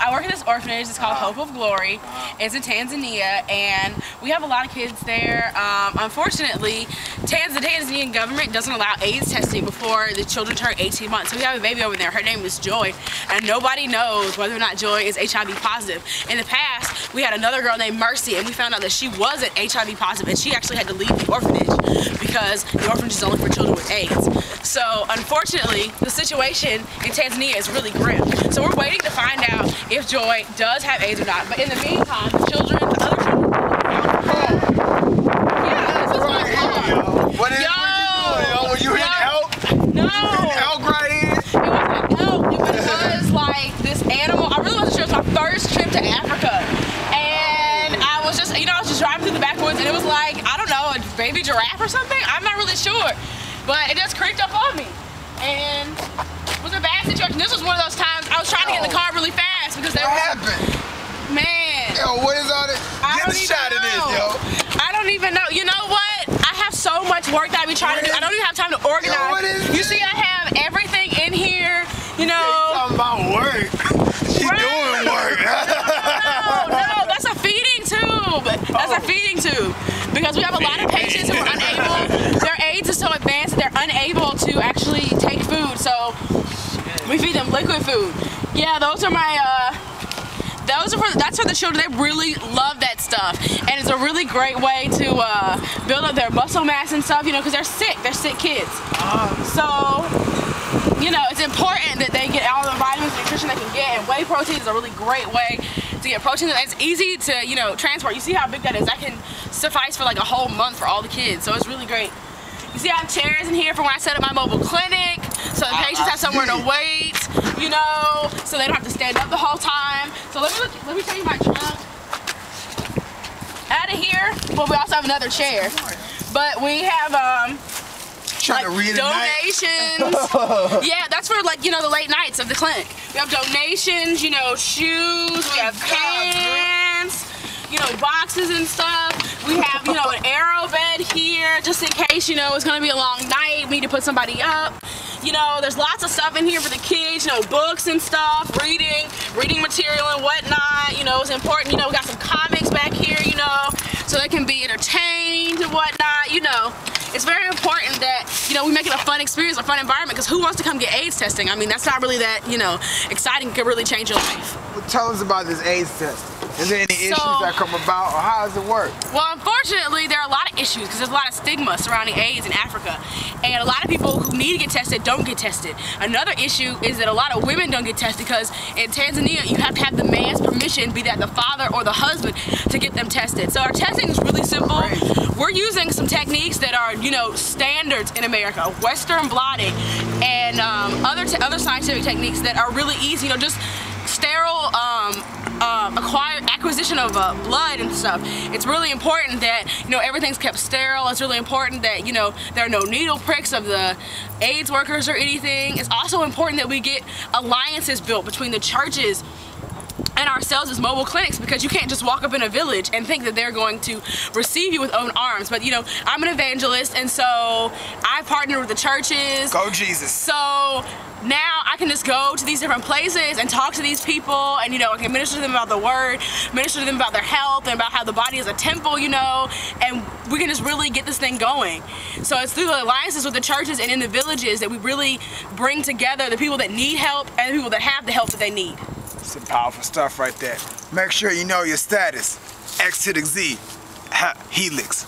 I work at this orphanage. It's called Hope of Glory. It's in Tanzania, and we have a lot of kids there. Unfortunately, the Tanzanian government doesn't allow AIDS testing before the children turn 18 months. So we have a baby over there. Her name is Joy, and nobody knows whether or not Joy is HIV positive. In the past, we had another girl named Mercy, and we found out that she wasn't HIV positive, and she actually had to leave the orphanage because the orphanage is only for children with AIDS. So unfortunately, the situation in Tanzania is really grim. So we're waiting to find out if Joy does have AIDS or not. But in the meantime, the other children. Yeah, this is my car. What you doing, yo? Were you hitting elk? No. You hitting elk right here? It wasn't elk. It was like this animal. I really wasn't sure. It was my first trip to Africa. And I was just, I was just driving through the backwoods, and it was like, I don't know, a baby giraffe or something? I'm not really sure. But it just creeped up on me. And it was a bad situation. This was one of those times I was trying to get in the car really fast because they What happened? Man. Yo, what is all this? Get a shot of this, yo. I don't even know. You know what? I have so much work that I be trying to do. I don't even have time to organize. Yo, what is you this? see, I have everything in here, Hey, talking about work. She doing work. No, that's a feeding tube. That's a feeding tube. Because we have a lot of patients who are unable, their AIDS is so advanced that they're unable to actually take food. So we feed them liquid food. Yeah, those are my, that's for the children. They really love that stuff. And it's a really great way to build up their muscle mass and stuff, because they're sick kids. So, it's important that they get all the vitamins and nutrition they can get, and whey protein is a really great way to get protein. It's easy to, transport. You see how big that is? That can suffice for like a whole month for all the kids, so it's really great. You see I have chairs in here for when I set up my mobile clinic, so the patients have somewhere to wait, so they don't have to stand up the whole time. So let me show you my trunk. Out of here, well, we also have another chair, but we have like donations. Yeah, that's for like, the late nights of the clinic. We have donations, shoes, we have pants, boxes and stuff. We have, an arrow bed here, just in case, it's gonna be a long night, we need to put somebody up. There's lots of stuff in here for the kids, books and stuff, reading material and whatnot, it's important. We got some comics back here, so they can be entertained and whatnot, It's very important that, we make it a fun experience, a fun environment, because who wants to come get AIDS testing? I mean, that's not really that, exciting. It could really change your life. Well, tell us about this AIDS testing. Is there any issues that come about, or how does it work? Well, unfortunately, there are a lot of issues because there's a lot of stigma surrounding AIDS in Africa. And a lot of people who need to get tested don't get tested. Another issue is that a lot of women don't get tested because in Tanzania, you have to have the man's permission, be that the father or the husband, to get them tested. So our testing is really simple. We're using some techniques that are, standards in America, Western blotting, and other scientific techniques that are really easy, just sterile acquisition of blood and stuff. It's really important that everything's kept sterile. It's really important that there are no needle pricks of the AIDS workers or anything. It's also important that we get alliances built between the churches and ourselves as mobile clinics, because you can't just walk up in a village and think that they're going to receive you with open arms. But I'm an evangelist, and so I partner with the churches. Go Jesus. So now I can just go to these different places and talk to these people, and I can minister to them about the word, minister to them about their health and about how the body is a temple, and we can just really get this thing going. So it's through the alliances with the churches and in the villages that we really bring together the people that need help and the people that have the help that they need. Some powerful stuff right there. Make sure you know your status. X to the Z. Helix.